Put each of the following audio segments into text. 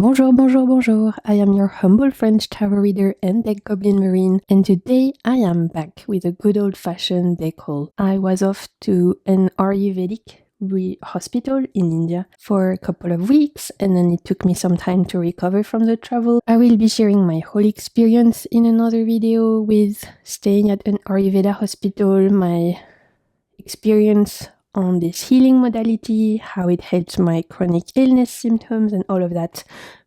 Bonjour, bonjour, bonjour. I am your humble French tarot reader and deck goblin marine, and today I am back with a good old-fashioned deck haul. I was off to an Ayurvedic hospital in India for a couple of weeks, and then it took me some time to recover from the travel. I will be sharing my whole experience in another video with staying at an Ayurveda hospital, my experience on this healing modality, how it helps my chronic illness symptoms and all of that.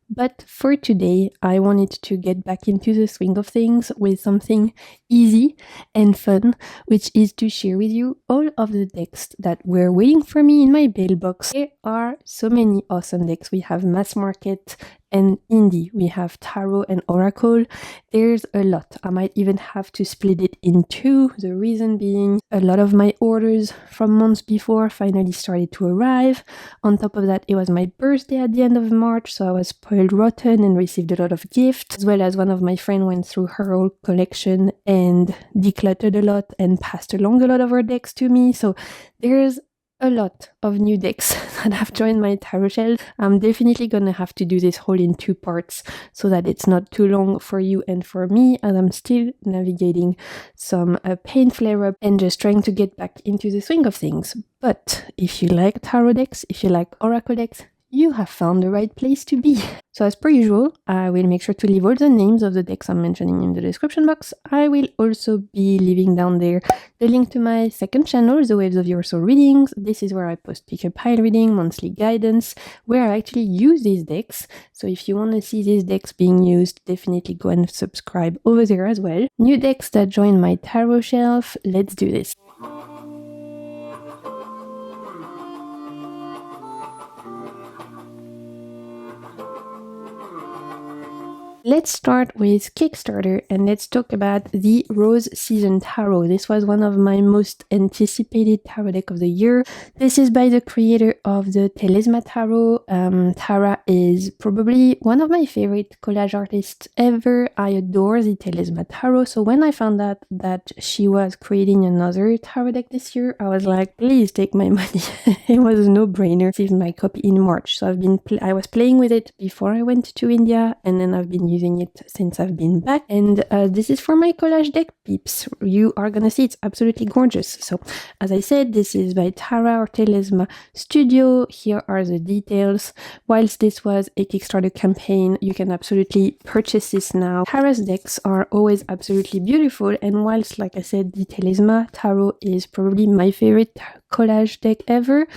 But for today, I wanted to get back into the swing of things with something easy and fun, which is to share with you all of the decks that were waiting for me in my bail box. There are so many awesome decks. We have mass market and indie. We have tarot and oracle. There's a lot. I might even have to split it in two. The reason being, a lot of my orders from months before finally started to arrive. On top of that, it was my birthday at the end of March, so I was spoiled rotten and received a lot of gifts, as well as one of my friends went through her whole collection and decluttered a lot and passed along a lot of her decks to me. So there's a lot of new decks that have joined my tarot shelf. I'm definitely gonna have to do this whole in two parts so that it's not too long for you and for me, as I'm still navigating some pain flare-up and just trying to get back into the swing of things. But if you like tarot decks, if you like oracle decks, you have found the right place to be. So as per usual, I will make sure to leave all the names of the decks I'm mentioning in the description box. I will also be leaving down there the link to my second channel, The Waves of Your Soul Readings. This is where I post pick a pile reading, monthly guidance, where I actually use these decks. So if you want to see these decks being used, definitely go and subscribe over there as well. New decks that join my tarot shelf, let's do this. Let's start with Kickstarter and let's talk about the Rose Season Tarot. This was one of my most anticipated tarot deck of the year. This is by the creator of the Telezma Tarot. Tara is probably one of my favorite collage artists ever. I adore the Telezma Tarot. So when I found out that she was creating another tarot deck this year, I was like, please take my money. It was a no-brainer. I received my copy in March. So I was playing with it before I went to India, and then I've been using it since I've been back, and this is for my collage deck peeps. You are gonna see it's absolutely gorgeous. So as I said, this is by Tara or Telezma Studio. Here are the details. Whilst this was a Kickstarter campaign, you can absolutely purchase this now. Tara's decks are always absolutely beautiful, and whilst, like I said, the Telezma Tarot is probably my favorite collage deck ever,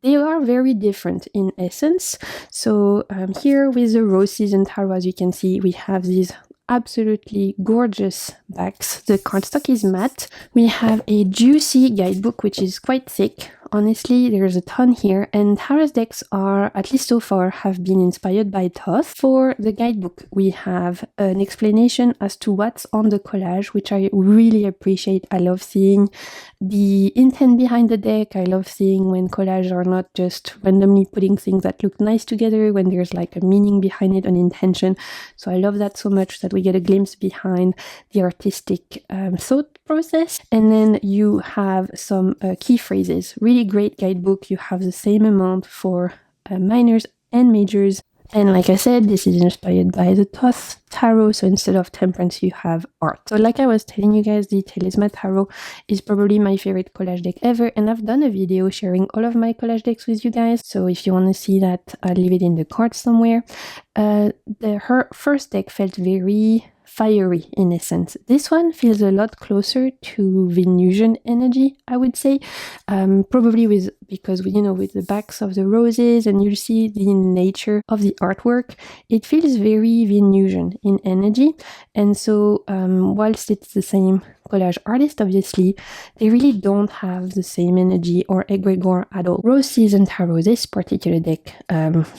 they are very different in essence. So here with the Rose Season Tarot, as you can see, we have these absolutely gorgeous backs. The cardstock is matte. We have a juicy guidebook, which is quite thick. Honestly, there's a ton here, and Tara's decks are, at least so far, have been inspired by Thoth. For the guidebook, we have an explanation as to what's on the collage, which I really appreciate. I love seeing the intent behind the deck. I love seeing when collages are not just randomly putting things that look nice together, when there's like a meaning behind it, an intention. So I love that so much, that we get a glimpse behind the artistic thought process. And then you have some key phrases. Really great guidebook. You have the same amount for minors and majors. And like I said, this is inspired by the Thoth Tarot, so instead of temperance, you have art. So like I was telling you guys, the Telezma Tarot is probably my favorite collage deck ever, and I've done a video sharing all of my collage decks with you guys, so if you want to see that, I'll leave it in the card somewhere. Her first deck felt very fiery in essence. This one feels a lot closer to Venusian energy, I would say, probably because with the backs of the roses, and you see the nature of the artwork, it feels very Venusian in energy. And so whilst it's the same collage artist, obviously, they really don't have the same energy or egregore at all. Rose Season Tarot, this particular deck,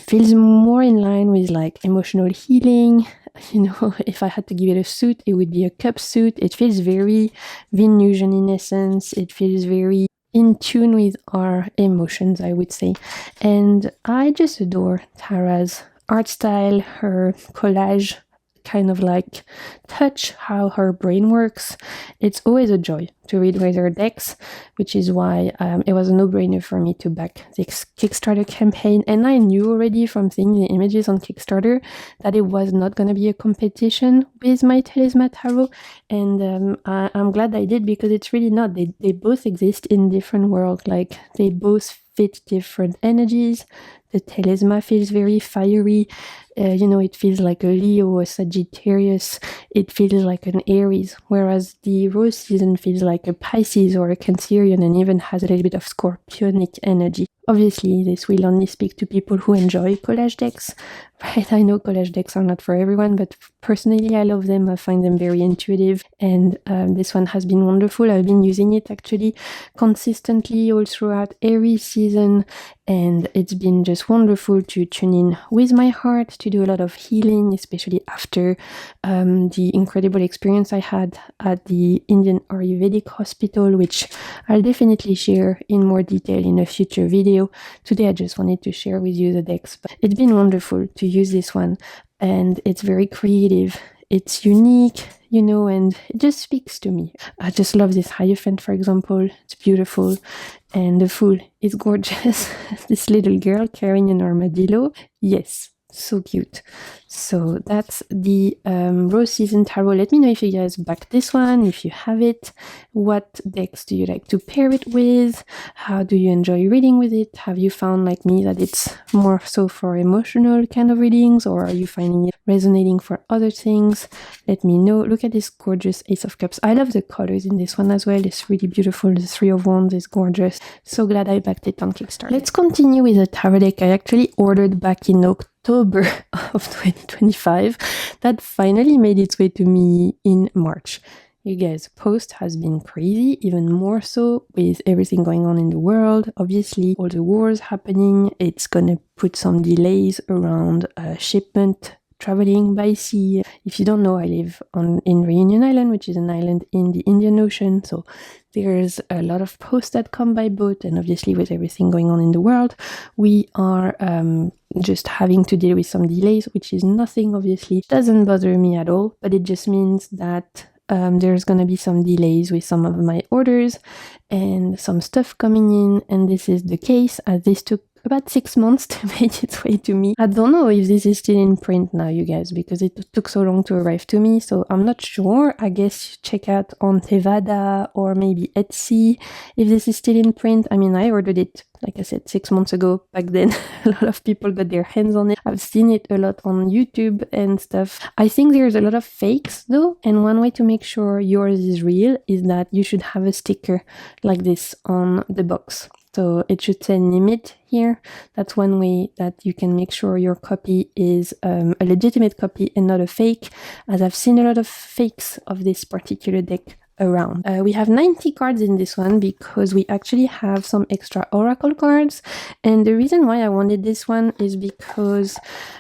feels more in line with like emotional healing. If I had to give it a suit, it would be a cup suit. It feels very Venusian in essence. It feels very in tune with our emotions, I would say. And I just adore Tara's art style, her collage kind of like touch how her brain works. It's always a joy to read with her decks, which is why it was a no-brainer for me to back this Kickstarter campaign. And I knew already from seeing the images on Kickstarter that it was not going to be a competition with my Telezma tarot, and I'm glad I did, because it's really not. They both exist in different worlds. Like, they both fit different energies. The Telezma feels very fiery. It feels like a Leo, a Sagittarius. It feels like an Aries, whereas the Rose season feels like a Pisces or a Cancerian, and even has a little bit of Scorpionic energy. Obviously, this will only speak to people who enjoy collage decks, right? I know collage decks are not for everyone, but personally, I love them. I find them very intuitive, and this one has been wonderful. I've been using it actually consistently all throughout every season, and it's been just wonderful to tune in with my heart, to do a lot of healing, especially after the incredible experience I had at the Indian Ayurvedic hospital, which I'll definitely share in more detail in a future video. Today I just wanted to share with you the decks, but it's been wonderful to use this one, and it's very creative. It's unique, and it just speaks to me. I just love this Hierophant, for example. It's beautiful. And the Fool is gorgeous. This little girl carrying an armadillo. Yes, so cute. So that's the Rose Season Tarot. Let me know if you guys back this one, if you have it. What decks do you like to pair it with? How do you enjoy reading with it? Have you found, like me, that it's more so for emotional kind of readings, or are you finding it resonating for other things? Let me know. Look at this gorgeous Ace of Cups. I love the colors in this one as well. It's really beautiful. The Three of Wands is gorgeous. So glad I backed it on Kickstarter. Let's continue with a tarot deck I actually ordered back in October of 2025 that finally made its way to me in March. You guys, post has been crazy, even more so with everything going on in the world. Obviously, all the wars happening, it's gonna put some delays around shipment, traveling by sea. If you don't know, I live in Reunion Island, which is an island in the Indian Ocean, so there's a lot of posts that come by boat, and obviously with everything going on in the world, we are just having to deal with some delays, which is nothing, obviously. It doesn't bother me at all, but it just means that there's gonna be some delays with some of my orders and some stuff coming in, and this is the case, as this took about 6 months to make its way to me. I don't know if this is still in print now, you guys, because it took so long to arrive to me, so I'm not sure. I guess check out on Tevada or maybe Etsy if this is still in print. I mean, I ordered it, like I said, 6 months ago. Back then, a lot of people got their hands on it. I've seen it a lot on YouTube and stuff. I think there's a lot of fakes though, and one way to make sure yours is real is that you should have a sticker like this on the box. So it should say Nimit here. That's one way that you can make sure your copy is a legitimate copy and not a fake, as I've seen a lot of fakes of this particular deck around. We have 90 cards in this one because we actually have some extra oracle cards, and the reason why I wanted this one is because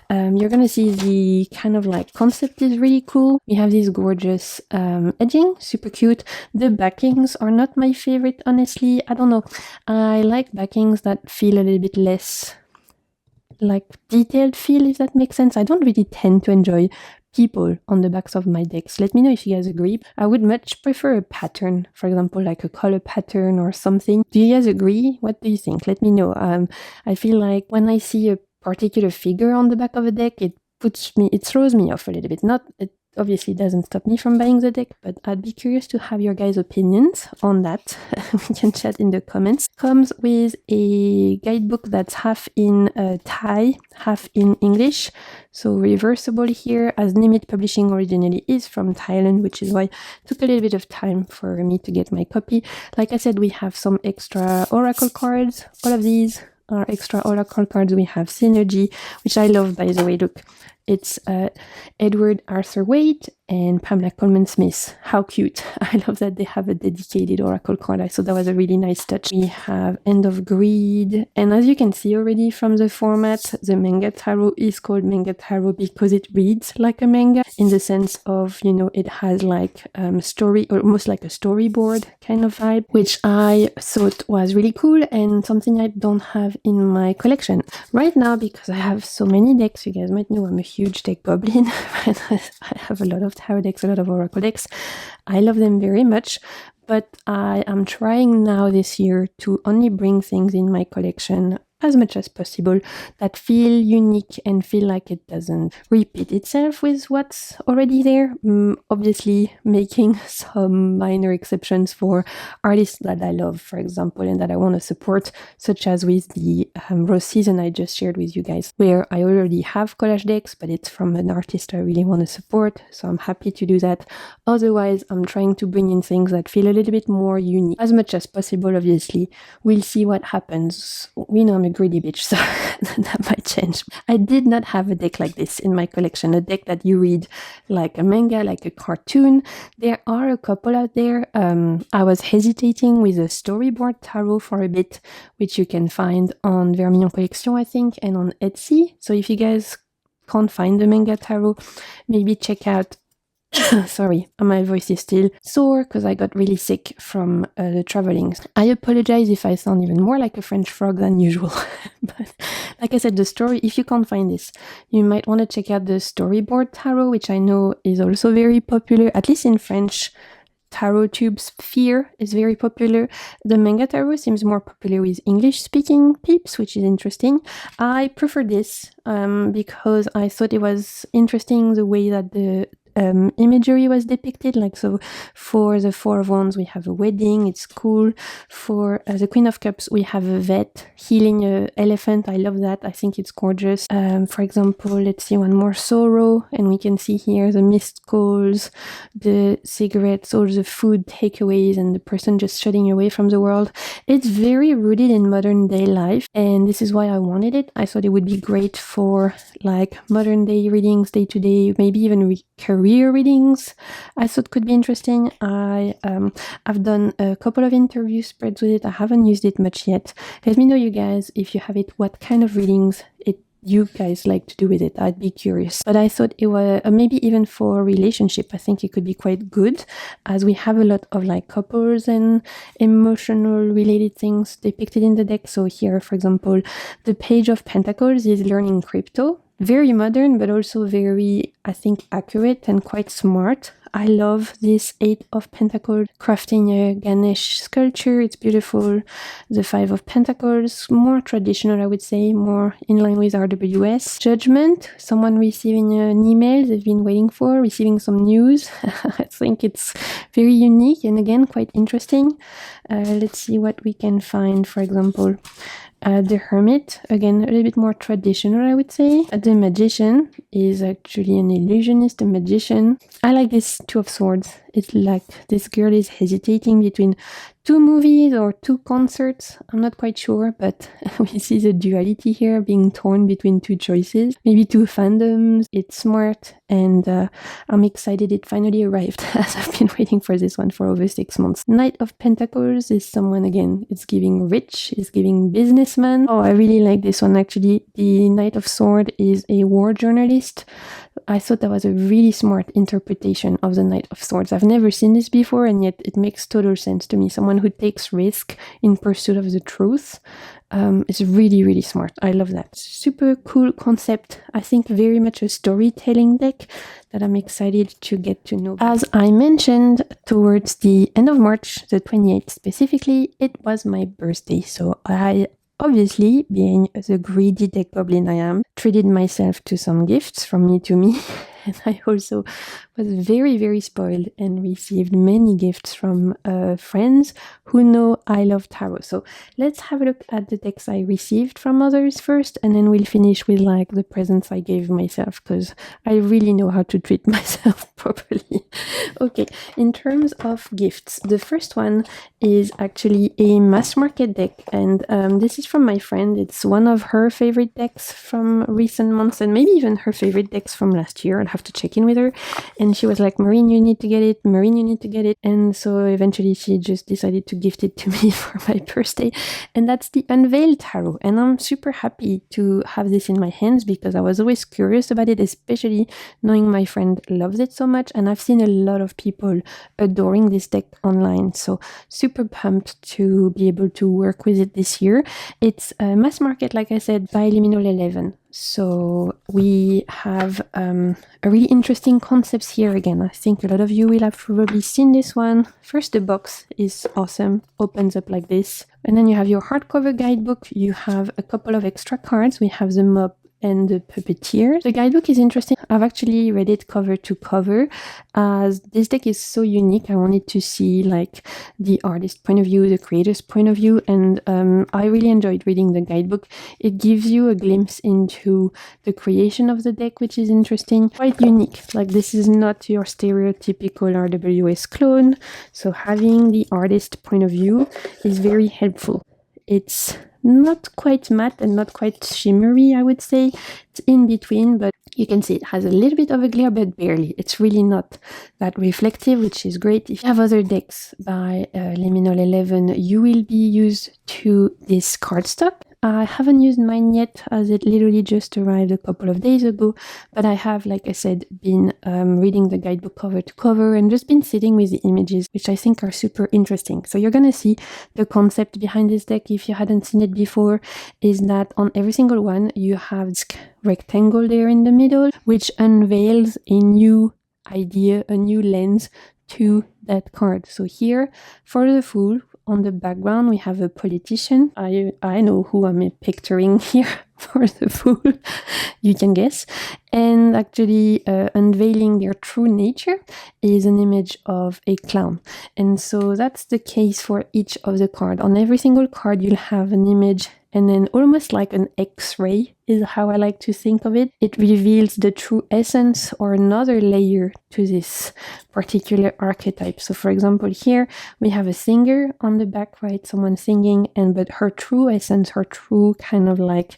you're gonna see the kind of like concept is really cool. We have this gorgeous edging, super cute. The backings are not my favorite, honestly. I don't know, I like backings that feel a little bit less like detailed feel, if that makes sense. I don't really tend to enjoy people on the backs of my decks. Let me know if you guys agree. I would much prefer a pattern, for example, like a color pattern or something. Do you guys agree? What do you think? Let me know. I feel like when I see a particular figure on the back of a deck, it throws me off a little bit. It obviously doesn't stop me from buying the deck, but I'd be curious to have your guys' opinions on that. We can chat in the comments. Comes with a guidebook that's half in Thai, half in English, so reversible here, as Nimit Publishing originally is from Thailand, which is why it took a little bit of time for me to get my copy. Like I said, we have some extra oracle cards. All of these are extra oracle cards. We have Synergy, which I love, by the way. Look, it's Edward Arthur Waite and Pamela Coleman Smith. How cute. I love that they have a dedicated oracle card. I thought that was a really nice touch. We have End of Greed, and as you can see already from the format, the manga tarot is called manga tarot because it reads like a manga, in the sense of, it has like story, or almost like a storyboard kind of vibe, which I thought was really cool and something I don't have in my collection right now, because I have so many decks. You guys might know I'm a huge deck goblin. I have a lot of tarot decks, a lot of oracle decks. I love them very much, but I am trying now this year to only bring things in my collection as much as possible that feel unique and feel like it doesn't repeat itself with what's already there. Obviously making some minor exceptions for artists that I love, for example, and that I want to support, such as with the Rose season I just shared with you guys, where I already have collage decks, but it's from an artist I really want to support, so I'm happy to do that. Otherwise, I'm trying to bring in things that feel a little bit more unique as much as possible. Obviously, we'll see what happens. We know I'm a greedy bitch, so that might change. I did not have a deck like this in my collection, a deck that you read like a manga, like a cartoon. There are a couple out there. I was hesitating with a storyboard tarot for a bit, which you can find on Collection, I think, and on Etsy. So if you guys can't find the manga tarot, maybe check out sorry, my voice is still sore because I got really sick from the traveling. I apologize if I sound even more like a French frog than usual. But like I said, the story, if you can't find this, you might want to check out the storyboard tarot, which I know is also very popular, at least in French. Tarot tube sphere is very popular. The manga tarot seems more popular with English-speaking peeps, which is interesting. I prefer this because I thought it was interesting the way that the imagery was depicted. Like, so for the Four of Wands we have a wedding, it's cool. For the Queen of Cups we have a vet healing an elephant. I love that, I think it's gorgeous. For example, let's see one more, sorrow, and we can see here the missed calls, the cigarettes, all the food takeaways, and the person just shutting away from the world. It's very rooted in modern day life, and this is why I wanted it. I thought it would be great for like modern day readings, day to day, maybe even career readings. I thought could be interesting. I've done a couple of interview spreads with it. I haven't used it much yet. Let me know, you guys, if you have it, what kind of readings you guys like to do with it. I'd be curious. But I thought it was maybe even for a relationship, I think it could be quite good, as we have a lot of like couples and emotional related things depicted in the deck. So here, for example, the Page of Pentacles is learning crypto. Very modern, but also very, I think, accurate and quite smart. I love this Eight of Pentacles, crafting a Ganesh sculpture. It's beautiful. The Five of Pentacles, more traditional, I would say, more in line with RWS. Judgment, someone receiving an email they've been waiting for, receiving some news. I think it's very unique and again, quite interesting. Let's see what we can find, for example. The Hermit, again, a little bit more traditional, I would say. The Magician is actually an illusionist, a magician. I like this Two of Swords. It's like this girl is hesitating between two movies or two concerts. I'm not quite sure, but we see the duality here, being torn between two choices, maybe two fandoms. It's smart, and I'm excited it finally arrived, as I've been waiting for this one for over 6 months. Knight of Pentacles is someone, again, it's giving rich, it's giving businessman. Oh, I really like this one, actually. The Knight of Sword is a war journalist. I thought that was a really smart interpretation of the Knight of Swords. I've never seen this before, and yet it makes total sense to me. Someone who takes risk in pursuit of the truth. It's really, really smart. I love that. Super cool concept. I think very much a storytelling deck that I'm excited to get to know. As I mentioned, towards the end of March, the 28th specifically, it was my birthday. So I obviously, being the greedy deck goblin I am, treated myself to some gifts from me to me. And I also was very, very spoiled and received many gifts from friends who know I love tarot. So let's have a look at the decks I received from others first, and then we'll finish with like the presents I gave myself, because I really know how to treat myself properly. Okay, in terms of gifts, the first one is actually a mass market deck, and this is from my friend. It's one of her favorite decks from recent months, and maybe even her favorite decks from last year. I'll have to check in with her. And she was like, Marine, you need to get it. Marine, you need to get it. And so eventually she just decided to gift it to me for my birthday. And that's the Unveiled tarot. And I'm super happy to have this in my hands, because I was always curious about it, especially knowing my friend loves it so much. And I've seen a lot of people adoring this deck online. So super pumped to be able to work with it this year. It's a mass market, like I said, by Liminal 11. So we have a really interesting concepts here again. I think a lot of you will have probably seen this one. First, the box is awesome, opens up like this. And then you have your hardcover guidebook. You have a couple of extra cards. We have the mob and the puppeteer. The guidebook is interesting. I've actually read it cover to cover, as this deck is so unique. I wanted to see like the artist point of view, the creator's point of view, and I really enjoyed reading the guidebook. It gives you a glimpse into the creation of the deck, which is interesting, quite unique. Like, this is not your stereotypical RWS clone, so having the artist point of view is very helpful. It's not quite matte and not quite shimmery, I would say. It's in between, but you can see it has a little bit of a glare, but barely. It's really not that reflective, which is great. If you have other decks by Liminal 11, you will be used to this cardstock. I haven't used mine yet, as it literally just arrived a couple of days ago, but I have, like I said, been reading the guidebook cover to cover and just been sitting with the images, which I think are super interesting. So you're going to see the concept behind this deck, if you hadn't seen it before, is that on every single one, you have this rectangle there in the middle, which unveils a new idea, a new lens to that card. So here, for the Fool, on the background, we have a politician. I know who I'm picturing here for the Fool. You can guess. And actually, unveiling their true nature is an image of a clown. And so that's the case for each of the cards. On every single card, you'll have an image, and then almost like an X-ray is how I like to think of it. It reveals the true essence or another layer to this particular archetype. So for example, here we have a singer on the back, right? Someone singing, but her true essence, her true kind of like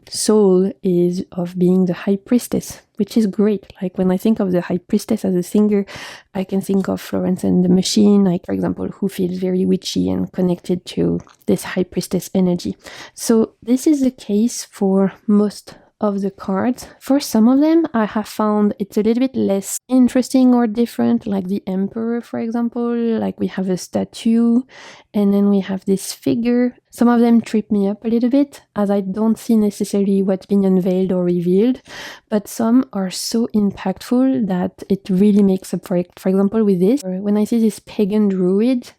soul is of being the high priestess, which is great. Like, when I think of the high priestess as a singer, I can think of Florence and the Machine, like, for example, who feels very witchy and connected to this high priestess energy. So this is the case for most of the cards. For some of them, I have found it's a little bit less interesting or different, like the Emperor, for example. Like, we have a statue, and then we have this figure. Some of them trip me up a little bit, as I don't see necessarily what's being unveiled or revealed, but some are so impactful that it really makes up for it. For example, with this, when I see this pagan druid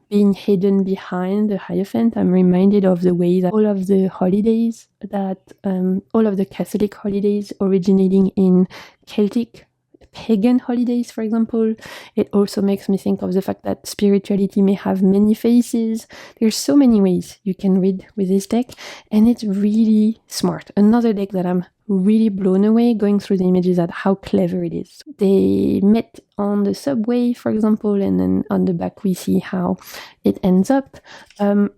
being hidden behind the Hierophant, I'm reminded of the way that all of the holidays, all of the Catholic holidays originating in Celtic pagan holidays, for example. It also makes me think of the fact that spirituality may have many faces. There's so many ways you can read with this deck, and it's really smart. Another deck that I'm really blown away going through the images at how clever it is. They met on the subway, for example, and then on the back we see how it ends up.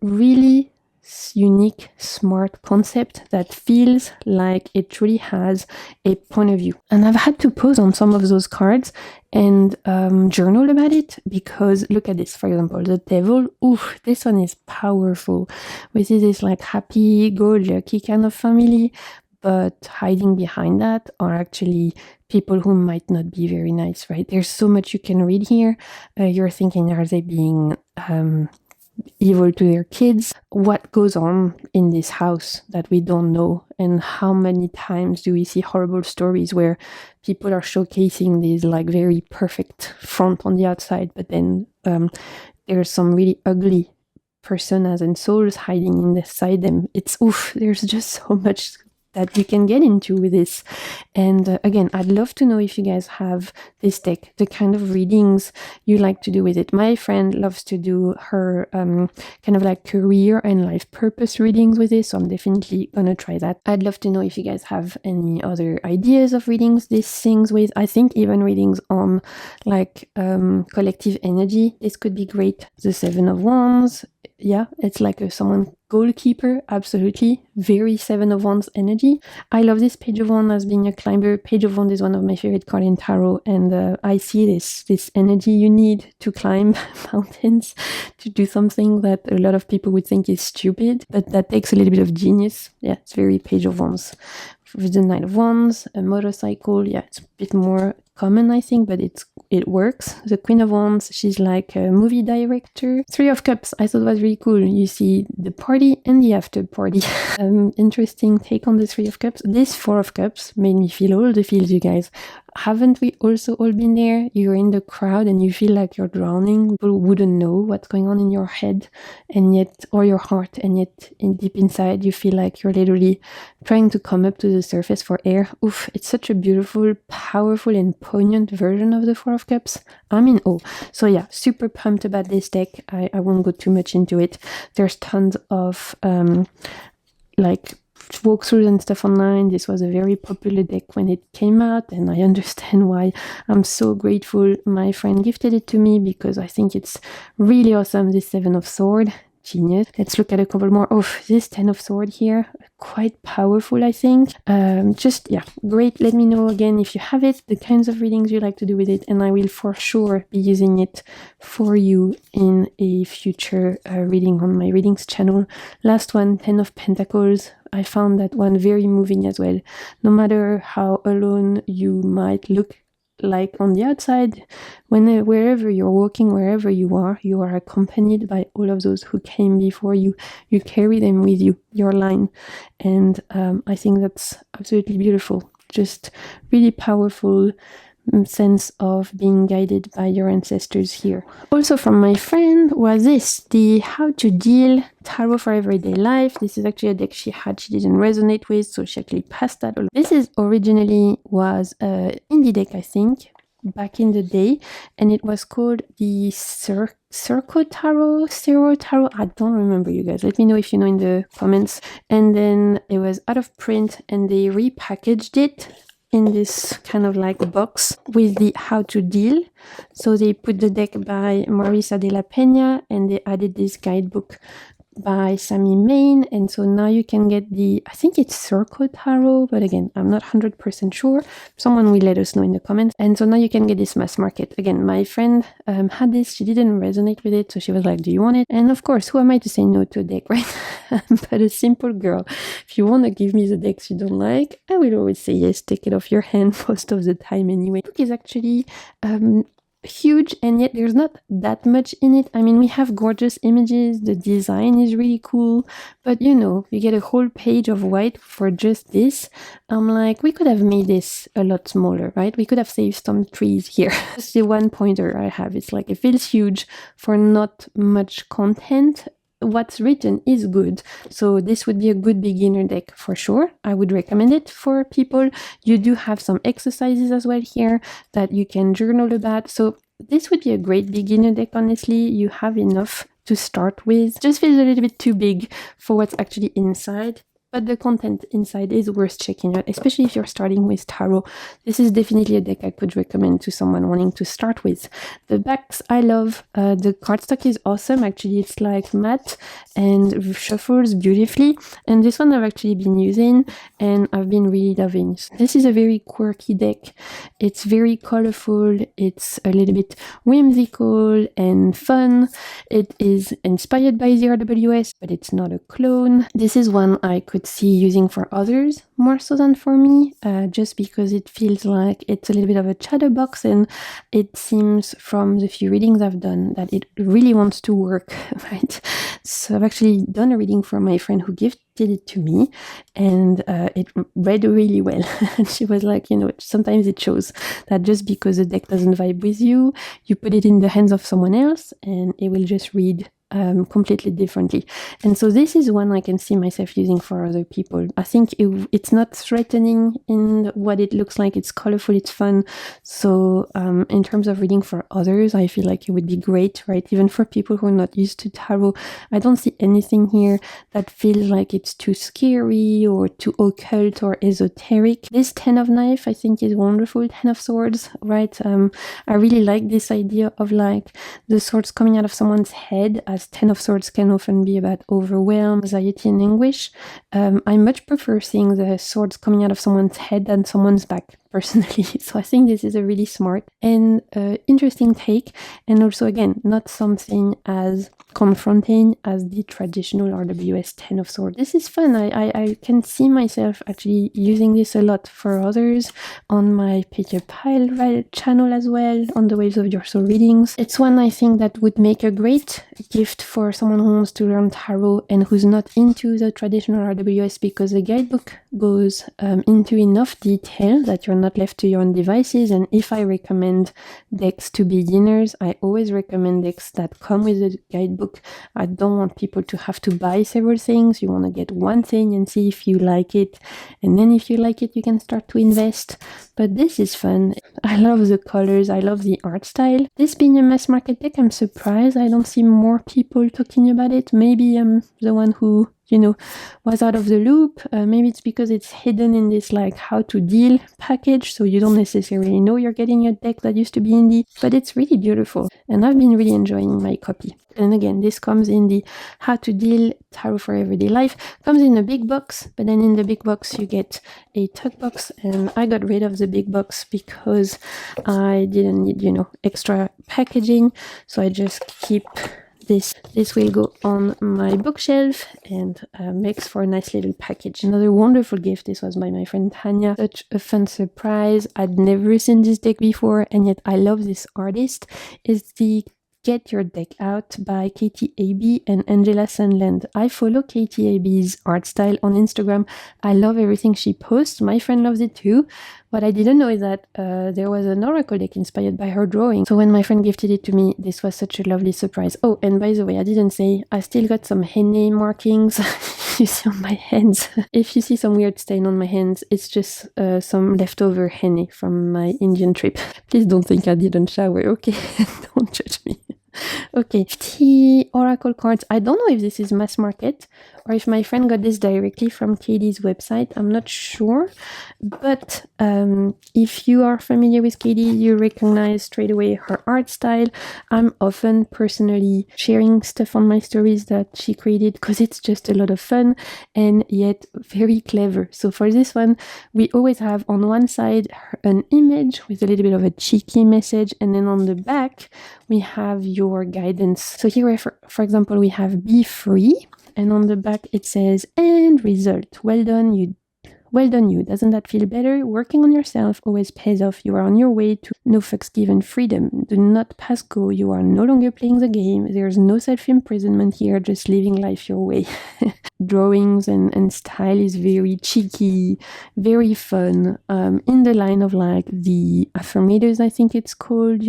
Really unique, smart concept that feels like it truly has a point of view. And I've had to pause on some of those cards and journal about it, because look at this, for example, the devil. Oof, this one is powerful. We see this like happy-go-lucky kind of family, but hiding behind that are actually people who might not be very nice, right? There's so much you can read here. You're thinking, are they being evil to their kids? What goes on in this house that we don't know? And how many times do we see horrible stories where people are showcasing this like very perfect front on the outside, but then there's some really ugly personas and souls hiding inside them? It's there's just so much that you can get into with this. And again, I'd love to know if you guys have this deck, the kind of readings you like to do with it. My friend loves to do her kind of like career and life purpose readings with this, so I'm definitely gonna try that. I'd love to know if you guys have any other ideas of readings this things with. I think even readings on like collective energy, this could be great. The Seven of Wands, yeah, it's like someone goalkeeper, absolutely. Very Seven of Wands energy. I love this Page of Wands as being a climber. Page of Wands is one of my favorite cards in tarot, and I see this energy you need to climb mountains, to do something that a lot of people would think is stupid, but that takes a little bit of genius. Yeah, it's very Page of Wands. with the Knight of Wands, a motorcycle. Yeah, it's a bit more common, I think, but it works. The Queen of Wands, she's like a movie director. Three of Cups, I thought was really cool. You see the party and the after party. Interesting take on the Three of Cups. This Four of Cups made me feel all the feels, you guys. Haven't we also all been there? You're in the crowd and you feel like you're drowning. People wouldn't know what's going on in your head and yet, or your heart, and yet deep inside you feel like you're literally trying to come up to the surface for air. Oof, it's such a beautiful, powerful and poignant version of the Four of Cups. I'm in awe. So yeah, super pumped about this deck. I won't go too much into it. There's tons of like walkthroughs and stuff online. This was a very popular deck when it came out, and I understand why. I'm so grateful my friend gifted it to me because I think it's really awesome. This Seven of Swords, genius. Let's look at a couple more. Oh, this Ten of Swords here, quite powerful, I think. Just, yeah, great. Let me know again if you have it, the kinds of readings you like to do with it, and I will for sure be using it for you in a future reading on my readings channel. Last one, Ten of Pentacles. I found that one very moving as well. No matter how alone you might look like on the outside, wherever you're walking, wherever you are accompanied by all of those who came before you. You carry them with you, your line. And I think that's absolutely beautiful. Just really powerful sense of being guided by your ancestors here. Also from my friend was this, the How to Deal Tarot for Everyday Life. This is actually a deck she didn't resonate with, so she actually passed that along. This is originally was a indie deck, I think, back in the day, and it was called the Circo Tarot, I don't remember, you guys. Let me know if you know in the comments. And then it was out of print and they repackaged it in this kind of like box with the How to Deal. So they put the deck by Marisa de la Peña and they added this guidebook by Sammy Main, and so now you can get the, I think it's Circo Tarot, but again, I'm not 100% sure. Someone will let us know in the comments. And so now you can get this mass market. Again, my friend had this, she didn't resonate with it, so she was like, do you want it? And of course, who am I to say no to a deck, right? But a simple girl. If you want to give me the decks you don't like, I will always say yes, take it off your hand most of the time anyway. The book is actually huge, and yet there's not that much in it. I mean, we have gorgeous images, the design is really cool, but you know, you get a whole page of white for just this. I'm like, we could have made this a lot smaller, right? We could have saved some trees here. That's the one pointer I have. It's like, it feels huge for not much content. What's written is good, so this would be a good beginner deck for sure. I would recommend it for people. You do have some exercises as well here that you can journal about, so this would be a great beginner deck. Honestly, you have enough to start with. Just feels a little bit too big for what's actually inside, but the content inside is worth checking out, especially if you're starting with tarot. This is definitely a deck I could recommend to someone wanting to start with. The backs I love. The cardstock is awesome. Actually, it's like matte and shuffles beautifully. And this one I've actually been using and I've been really loving. This is a very quirky deck. It's very colorful. It's a little bit whimsical and fun. It is inspired by the RWS, but it's not a clone. This is one I could see using for others more so than for me, just because it feels like it's a little bit of a chatterbox, and it seems from the few readings I've done that it really wants to work, right? So I've actually done a reading for my friend who gifted it to me, and it read really well. And she was like, you know, sometimes it shows that just because the deck doesn't vibe with you, you put it in the hands of someone else and it will just read completely differently. And so this is one I can see myself using for other people. I think it's not threatening in what it looks like. It's colorful, it's fun. So in terms of reading for others, I feel like it would be great, right? Even for people who are not used to tarot, I don't see anything here that feels like it's too scary or too occult or esoteric. This Ten of Knife I think is wonderful. Ten of Swords, right? I really like this idea of like the swords coming out of someone's head, as Ten of Swords can often be about overwhelm, anxiety, and anguish. I much prefer seeing the swords coming out of someone's head than someone's back. personally. So I think this is a really smart and interesting take, and also again not something as confronting as the traditional RWS 10 of Swords. This is fun. I can see myself actually using this a lot for others on my Pick a Pile channel as well, on the Waves of Your Soul readings. It's one I think that would make a great gift for someone who wants to learn tarot and who's not into the traditional RWS, because the guidebook goes into enough detail that you're not left to your own devices. And if I recommend decks to beginners, I always recommend decks that come with a guidebook. I don't want people to have to buy several things. You want to get one thing and see if you like it, and then if you like it, you can start to invest. But this is fun. I love the colors. I love the art style. This being a mass market deck, I'm surprised I don't see more people talking about it. Maybe I'm the one who, was out of the loop. Maybe it's because it's hidden in this like how to deal package, so you don't necessarily know you're getting a deck that used to be indie, but it's really beautiful and I've been really enjoying my copy. And again, this comes in the How to Deal Tarot for Everyday Life. Comes in a big box, but then in the big box you get a tuck box, and I got rid of the big box because I didn't need, extra packaging, so I just keep this will go on my bookshelf and makes for a nice little package. Another wonderful gift. This was by my friend Tanya. Such a fun surprise. I'd never seen this deck before, and yet I love this artist. It's the Get Your Deck Out by Katie AB and Angela Sunland. I follow Katie AB's art style on Instagram. I love everything she posts. My friend loves it too. What I didn't know is that there was an oracle deck inspired by her drawing. So when my friend gifted it to me, this was such a lovely surprise. Oh, and by the way, I didn't say, I still got some henna markings you see on my hands. If you see some weird stain on my hands, it's just some leftover henna from my Indian trip. Please don't think I didn't shower, okay? Don't judge me. Okay, the oracle cards. I don't know if this is mass market or if my friend got this directly from Katie's website. I'm not sure, but if you are familiar with Katie, you recognize straight away her art style. I'm often personally sharing stuff on my stories that she created because it's just a lot of fun and yet very clever. So for this one, we always have on one side an image with a little bit of a cheeky message, and then on the back we have your guidance. So here, for example, we have Be Free, and on the back it says, "End result. Well done, you. Well done, you. Doesn't that feel better? Working on yourself always pays off. You are on your way to no fucks given freedom. Do not pass go. You are no longer playing the game. There's no self-imprisonment here, just living life your way." Drawings and style is very cheeky, very fun, in the line of like the Affirmators, I think it's called,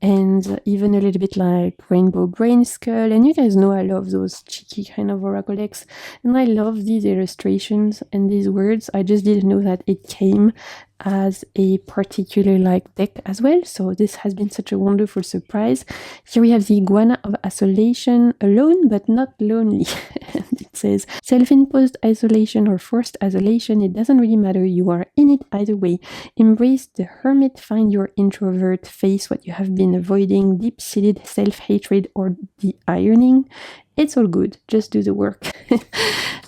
and even a little bit like Rainbow Brain Skull. And you guys know I love those cheeky kind of oracle decks, and I love these illustrations and these words. I just didn't know that it came as a particular deck as well, so this has been such a wonderful surprise. Here we have the Iguana of Isolation, alone but not lonely. And it says, self-imposed isolation or forced isolation, it doesn't really matter, you are in it either way. Embrace the hermit, find your introvert, face what you have been avoiding, deep-seated self-hatred or the ironing. It's all good, just do the work.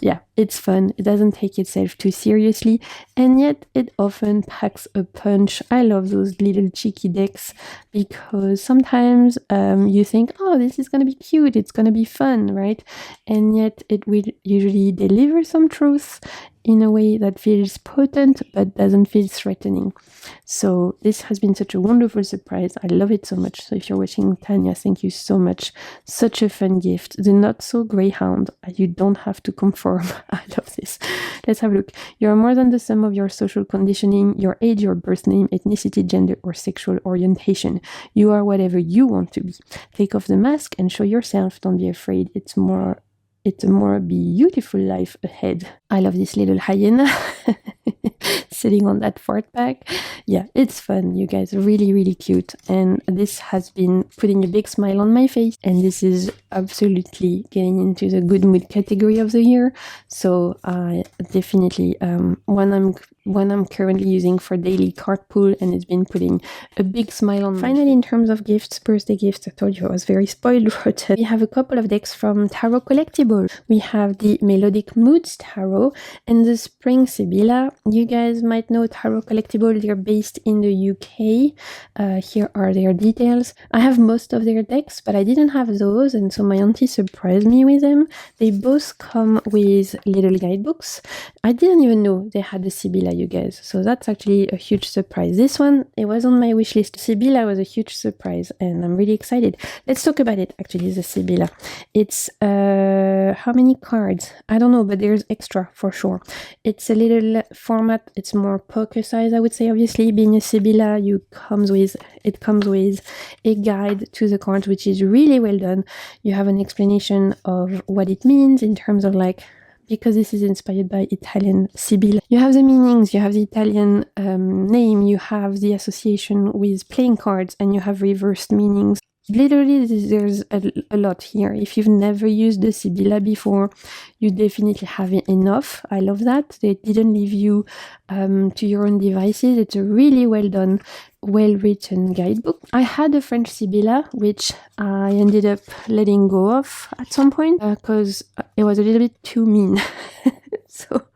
Yeah, it's fun. It doesn't take itself too seriously, and yet it often packs a punch. I love those little cheeky decks because sometimes you think, oh, this is going to be cute, it's going to be fun, right? And yet it will usually deliver some truth in a way that feels potent but doesn't feel threatening. So this has been such a wonderful surprise. I love it so much. So if you're watching, Tanya, thank you so much. Such a fun gift. The Not So Greyhound. You don't have to conform. I love this. Let's have a look. You are more than the sum of your social conditioning, your age, your birth name, ethnicity, gender, or sexual orientation. You are whatever you want to be. Take off the mask and show yourself. Don't be afraid. It's a more beautiful life ahead. I love this little hyena sitting on that fart bag. Yeah, it's fun, you guys. Really, really cute. And this has been putting a big smile on my face. And this is absolutely getting into the good mood category of the year. So I definitely, one I'm currently using for daily card pull, and it's been putting a big smile on. Finally, in terms of gifts, birthday gifts, I told you I was very spoiled rotten. We have a couple of decks from Tarot Collectible. We have the Melodic Moods Tarot and the Spring Sibylla. You guys might know, Tarot Collectible, they're based in the UK. Here are their details. I have most of their decks, but I didn't have those, and so my auntie surprised me with them. They both come with little guidebooks. I didn't even know they had the Sibylla, you guys, so that's actually a huge surprise. This one, it was on my wish list. Sibylla was a huge surprise, and I'm really excited. Let's talk about it, actually, the Sibylla. It's, how many cards? I don't know, but there's extra for sure. It's a little format, it's more poker size, I would say. Obviously, being a Sibylla, it comes with a guide to the cards, which is really well done. You have an explanation of what it means in terms of like, because this is inspired by Italian Sibylla. You have the meanings, you have the Italian name, you have the association with playing cards, and you have reversed meanings. Literally, there's a lot here. If you've never used the Sibylla before, you definitely have enough. I love that. They didn't leave you to your own devices. It's a really well done, well-written guidebook. I had a French Sibylla, which I ended up letting go of at some point because it was a little bit too mean. So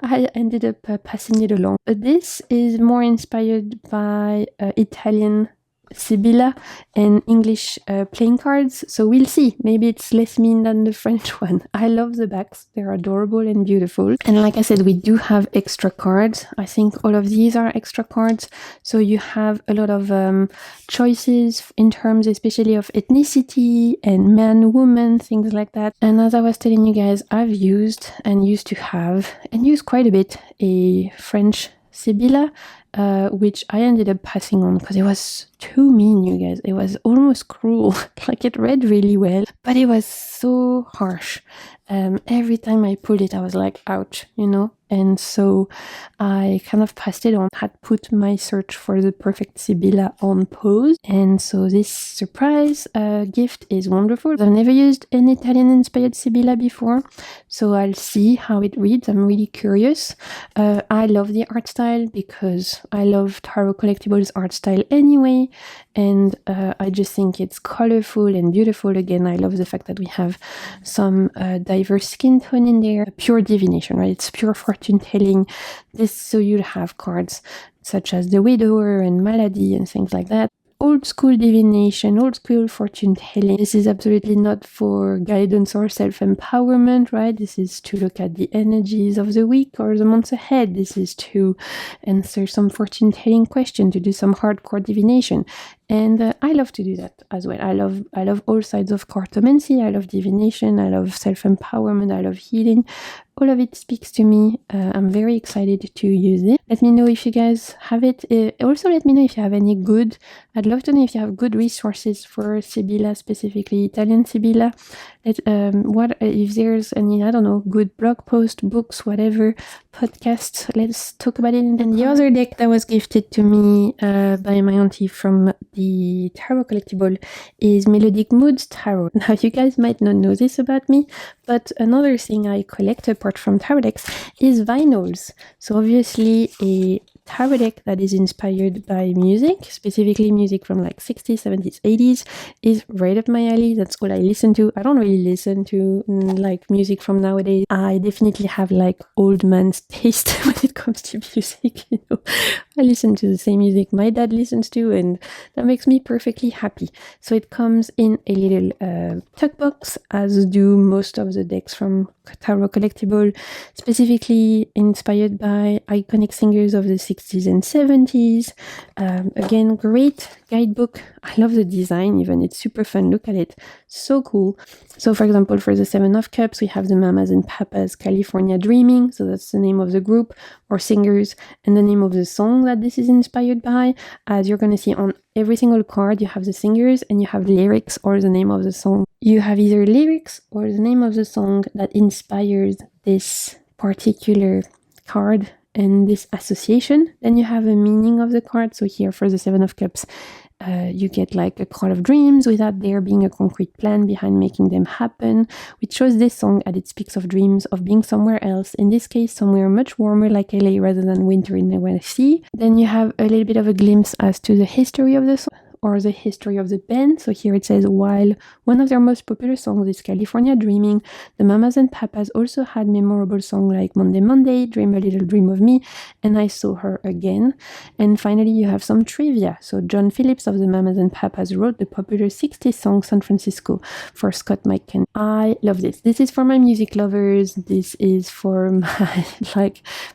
I ended up passing it along. This is more inspired by Italian Sibylla and English playing cards, so we'll see. Maybe it's less mean than the French one. I love the backs, they're adorable and beautiful. And like I said, we do have extra cards. I think all of these are extra cards, so you have a lot of choices in terms especially of ethnicity and man, woman, things like that. And as I was telling you guys, I've used to have and use quite a bit a French Sibylla, which I ended up passing on because it was too mean, you guys. It was almost cruel. Like, it read really well, but it was so harsh. Every time I pulled it, I was like, ouch, you know? And so I kind of passed it on, had put my search for the perfect Sibylla on pause. And so this surprise gift is wonderful. I've never used an Italian-inspired Sibylla before, so I'll see how it reads. I'm really curious. I love the art style because I love Tarot Collectibles art style anyway, and I just think it's colorful and beautiful. Again, I love the fact that we have some diverse skin tone in there. Pure divination, right? It's pure fortune telling. This, so you'll have cards such as the Widower and Malady and things like that. Old school divination, old school fortune telling. This is absolutely not for guidance or self-empowerment, right? This is to look at the energies of the week or the months ahead. This is to answer some fortune telling question, to do some hardcore divination. And I love to do that as well. I love all sides of cartomancy. I love divination. I love self-empowerment. I love healing. All of it speaks to me. I'm very excited to use it. Let me know if you guys have it. Also, let me know if you have any good. I'd love to know if you have good resources for Sibylla, specifically Italian Sibylla. What if there's any, I don't know, good blog post, books, whatever, podcasts. Let's talk about it. And the other deck that was gifted to me by my auntie from the Tarot Collectible is Melodic Moods Tarot. Now, you guys might not know this about me, but another thing I collect apart from tarot decks is vinyls. So obviously a tarot deck that is inspired by music, specifically music from like 60s, 70s, 80s, is right up my alley. That's all I listen to. I don't really listen to like music from nowadays. I definitely have like old man's taste when it comes to music, you know. I listen to the same music my dad listens to, and that makes me perfectly happy. So it comes in a little tuck box, as do most of the decks from Tarot Collectible, specifically inspired by iconic singers of the 60s and 70s. Again, great guidebook. I love the design even. It's super fun. Look at it. So cool. So for example, for the Seven of Cups, we have the Mamas and Papas California Dreaming. So that's the name of the group or singers, and the name of the song that this is inspired by. As you're going to see on every single card, you have the singers and you have lyrics or the name of the song. You have either lyrics or the name of the song that inspires this particular card and this association. Then you have a meaning of the card. So here for the Seven of Cups, you get like a card of dreams without there being a concrete plan behind making them happen, which shows this song as it speaks of dreams of being somewhere else, in this case somewhere much warmer like LA rather than winter in the West Sea. Then you have a little bit of a glimpse as to the history of the song. or the history of the band. So here it says, while one of their most popular songs is California Dreaming, the Mamas and Papas also had memorable songs like Monday Monday, Dream a Little Dream of Me, and I Saw Her Again. And finally, you have some trivia. So John Phillips of the Mamas and Papas wrote the popular 60s song San Francisco for Scott McKenna. I love this. This is for my music lovers. This is for my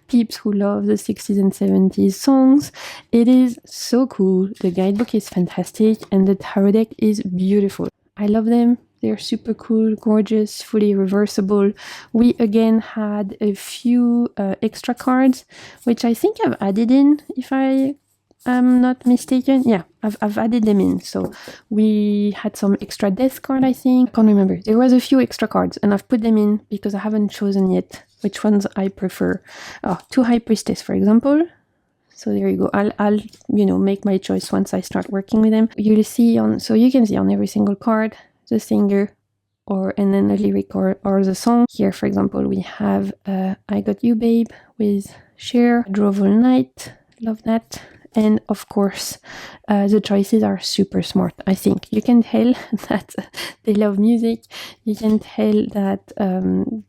peeps who love the 60s and 70s songs. It is so cool. The guidebook is fantastic and the tarot deck is beautiful. I love them. They're super cool, gorgeous, fully reversible. We again had a few extra cards, which I think I've added in, if I am not mistaken. Yeah, I've added them in. So we had some extra death card, I think. I can't remember. There was a few extra cards and I've put them in because I haven't chosen yet which ones I prefer. Two High Priestess, for example. So there you go. I'll make my choice once I start working with them. You'll see so you can see on every single card the singer and then the lyric or the song. Here, for example, we have I Got You Babe with Cher, Drove All Night, love that. And of course, the choices are super smart, I think. You can tell that they love music. You can tell that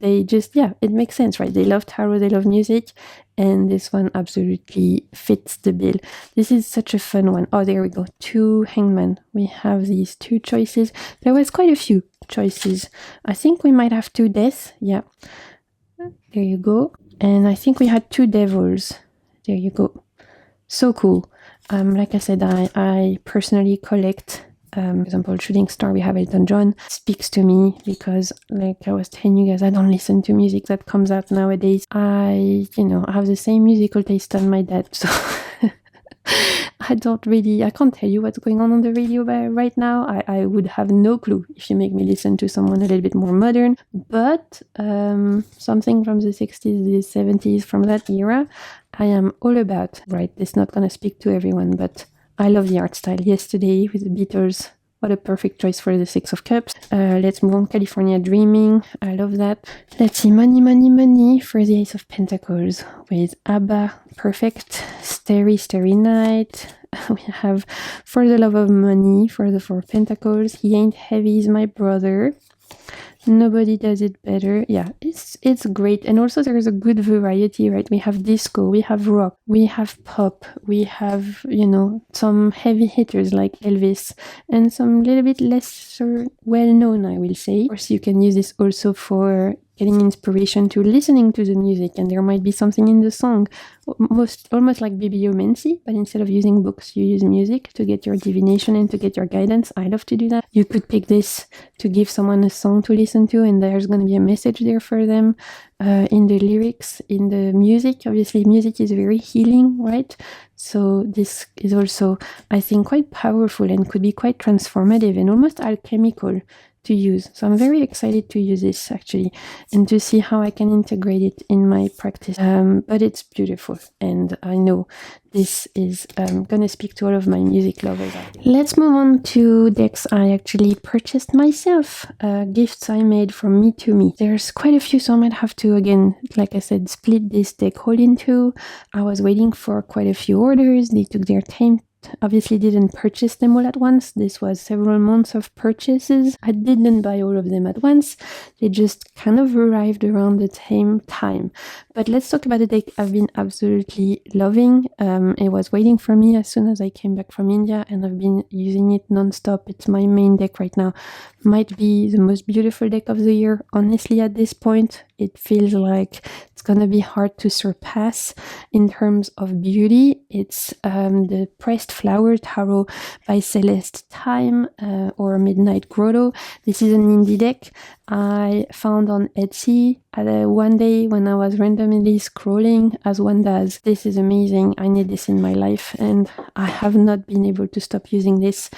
they just, it makes sense, right? They love tarot, they love music. And this one absolutely fits the bill. This is such a fun one. Oh, there we go. 2 Hangman. We have these 2 choices. There was quite a few choices. I think we might have 2 Deaths. Yeah. There you go. And I think we had 2 Devils. There you go. So cool. Like I said, I personally collect, for example, Shooting Star, we have Elton John. Speaks to me because, like I was telling you guys, I don't listen to music that comes out nowadays. I have the same musical taste as my dad, so I can't tell you what's going on the radio right now. I would have no clue if you make me listen to someone a little bit more modern, but something from the 60s, the 70s, from that era, I am all about. Right, it's not going to speak to everyone, but I love the art style. Yesterday with the Beatles, what a perfect choice for the 6 of Cups. Let's move on. California Dreaming, I love that. Let's see, Money, Money, Money for the Ace of Pentacles with ABBA, perfect. Starry, Starry Night. We have For the Love of Money for the 4 Pentacles. He Ain't Heavy Is My Brother. Nobody Does It Better. Yeah, it's great. And also there is a good variety, right? We have disco, we have rock, we have pop, we have, some heavy hitters like Elvis, and some little bit less well-known, I will say. Of course, you can use this also for getting inspiration to listening to the music, and there might be something in the song, almost like bibliomancy, but instead of using books, you use music to get your divination and to get your guidance. I love to do that. You could pick this to give someone a song to listen to, and there's going to be a message there for them in the lyrics, in the music. Obviously, music is very healing, right? So this is also, I think, quite powerful and could be quite transformative and almost alchemical to use. So I'm very excited to use this actually and to see how I can integrate it in my practice. But it's beautiful, and I know this is gonna speak to all of my music lovers. Let's move on to decks I actually purchased myself, gifts I made from Me to Me. There's quite a few, so I might have to, again, like I said, split this deck whole in 2. I was waiting for quite a few orders. They took their time. Obviously didn't purchase them all at once. This was several months of purchases. I didn't buy all of them at once. They just kind of arrived around the same time. But let's talk about the deck I've been absolutely loving. It was waiting for me as soon as I came back from India, and I've been using it non-stop. It's my main deck right now. Might be the most beautiful deck of the year. Honestly, at this point, it feels like it's gonna be hard to surpass in terms of beauty. It's the Pressed Flower Tarot by Celeste Time or Midnight Grotto. This is an indie deck I found on Etsy one day when I was randomly scrolling, as one does. This is amazing. I need this in my life, and I have not been able to stop using this.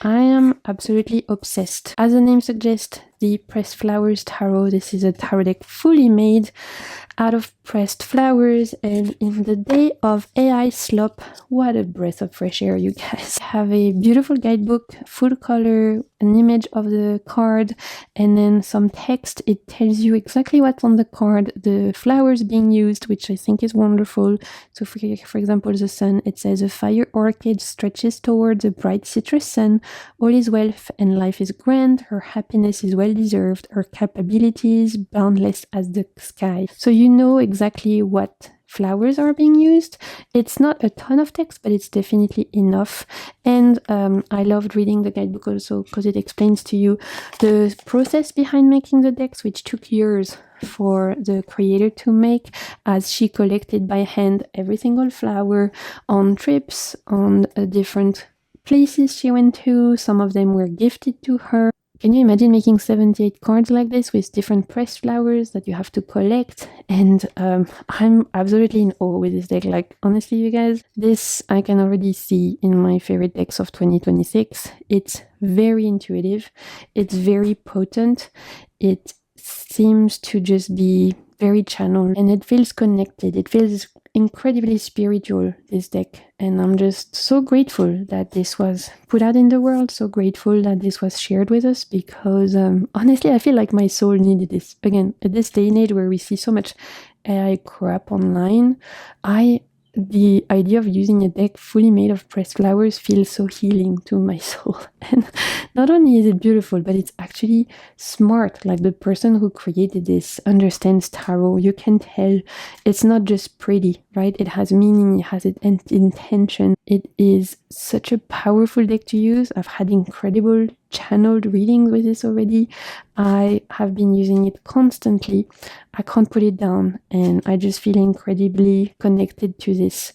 I am absolutely obsessed. As the name suggests, the Pressed Flowers Tarot. This is a tarot deck fully made. out of pressed flowers. And in the day of AI slop, what a breath of fresh air, you guys. Have a beautiful guidebook, full color, an image of the card, and then some text. It tells you exactly what's on the card, the flowers being used, which I think is wonderful. So for example, the sun, it says a fire orchid stretches towards a bright citrus sun. All is wealth and life is grand. Her happiness is well deserved. Her capabilities boundless as the sky. So you know exactly what flowers are being used. It's not a ton of text, but it's definitely enough. And I loved reading the guidebook also because it explains to you the process behind making the decks, which took years for the creator to make, as she collected by hand every single flower on trips, on different places she went to. Some of them were gifted to her. Can you imagine making 78 cards like this with different pressed flowers that you have to collect? And I'm absolutely in awe with this deck. Like, honestly, you guys, this I can already see in my favorite decks of 2026. It's very intuitive. It's very potent. It seems to just be very channeled, and it feels connected. It feels incredibly spiritual, this deck, and I'm just so grateful that this was put out in the world, so grateful that this was shared with us, because honestly I feel like my soul needed this. Again, at this day and age where we see so much AI crap online, the idea of using a deck fully made of pressed flowers feels so healing to my soul. And not only is it beautiful, but it's actually smart. Like, the person who created this understands tarot. You can tell it's not just pretty, right? It has meaning, it has an intention. It is such a powerful deck to use. I've had incredible channeled readings with this already. I have been using it constantly. I can't put it down, and I just feel incredibly connected to this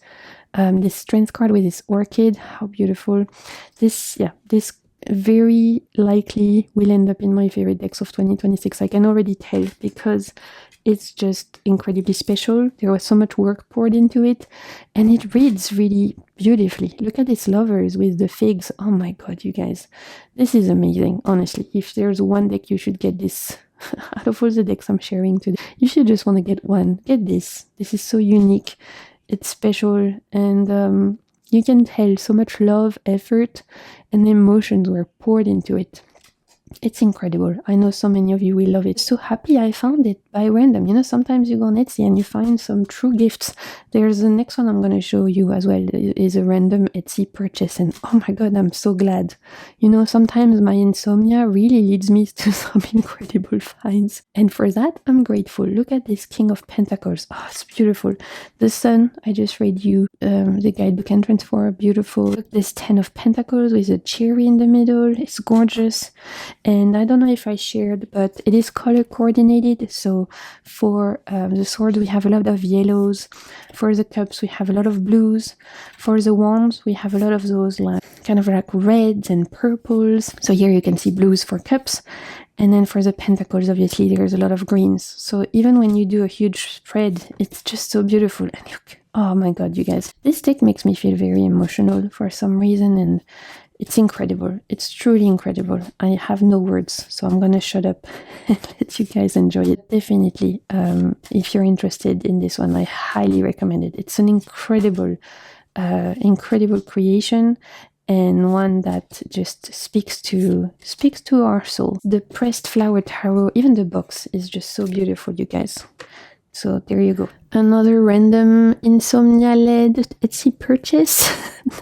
this strength card with this orchid. How beautiful. This very likely will end up in my favorite decks of 2026. I can already tell, because it's just incredibly special. There was so much work poured into it, and it reads really beautifully. Look at these lovers with the figs. Oh my god, you guys, this is amazing. Honestly, if there's one deck you should get this out of all the decks I'm sharing today, you should just want to get one. Get this. This is so unique. It's special, and you can tell so much love, effort, and emotions were poured into it. It's incredible. I know so many of you will love it. So happy I found it by random. You know, sometimes you go on Etsy and you find some true gifts. There's the next one I'm going to show you as well, is a random Etsy purchase. And oh my god, I'm so glad. You know, sometimes my insomnia really leads me to some incredible finds. And for that, I'm grateful. Look at this King of Pentacles. Oh, it's beautiful. The Sun, I just read you the guidebook entrance for. Beautiful. Look, this 10 of Pentacles with a cherry in the middle. It's gorgeous. And I don't know if I shared, but it is color coordinated. So for the swords, we have a lot of yellows. For the cups, we have a lot of blues. For the wands, we have a lot of those like kind of like reds and purples. So here you can see blues for cups. And then for the pentacles, obviously, there's a lot of greens. So even when you do a huge spread, it's just so beautiful. And look, oh my god, you guys. This deck makes me feel very emotional for some reason, and it's incredible. It's truly incredible. I have no words, so I'm gonna shut up and let you guys enjoy it. Definitely, if you're interested in this one, I highly recommend it. It's an incredible creation, and one that just speaks to our soul. The pressed flower tarot, even the box is just so beautiful, you guys. So there you go. Another random insomnia-led Etsy purchase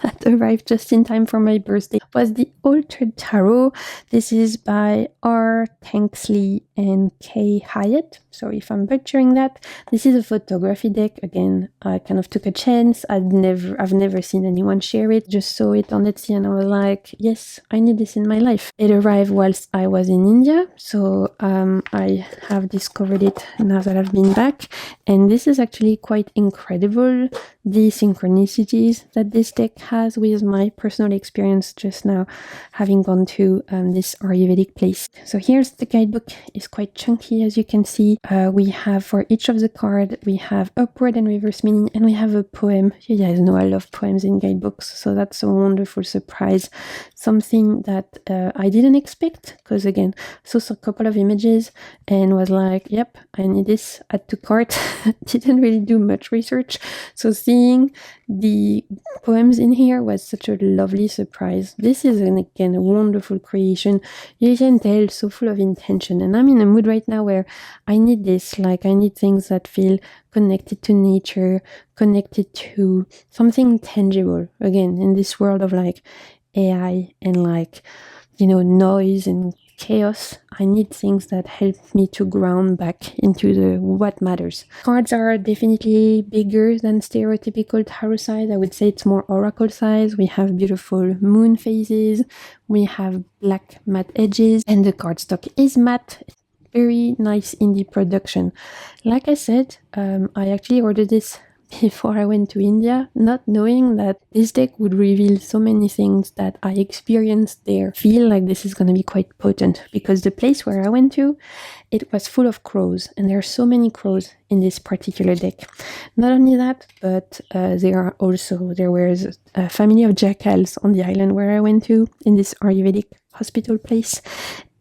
that arrived just in time for my birthday was the Altered Tarot. This is by R. Tanksley and K. Hyatt. Sorry if I'm butchering that. This is a photography deck. Again, I kind of took a chance. I've never seen anyone share it. Just saw it on Etsy and I was like, yes, I need this in my life. It arrived whilst I was in India, so I have discovered it now that I've been back. And this is is actually quite incredible, the synchronicities that this deck has with my personal experience just now, having gone to this Ayurvedic place. So here's the guidebook. It's quite chunky, as you can see. We have, for each of the cards, we have upward and reverse meaning, and we have a poem. You guys know I love poems in guidebooks, so that's a wonderful surprise. Something that I didn't expect, because again, saw a couple of images and was like, yep, I need this, add to cart. Didn't really do much research, so seeing the poems in here was such a lovely surprise. This is again a wonderful creation. You can tell, so full of intention, and I'm in a mood right now where I need this. Like, I need things that feel connected to nature, connected to something tangible. Again, in this world of like AI and like, you know, noise and chaos, I need things that help me to ground back into the what matters. Cards are definitely bigger than stereotypical tarot size. I would say it's more oracle size. We have beautiful moon phases, we have black matte edges, and the cardstock is matte. Very nice indie production. Like I said, I actually ordered this before I went to India, not knowing that this deck would reveal so many things that I experienced there. Feel like this is going to be quite potent, because the place where I went to, it was full of crows, and there are so many crows in this particular deck. Not only that, but there was a family of jackals on the island where I went to, in this Ayurvedic hospital place,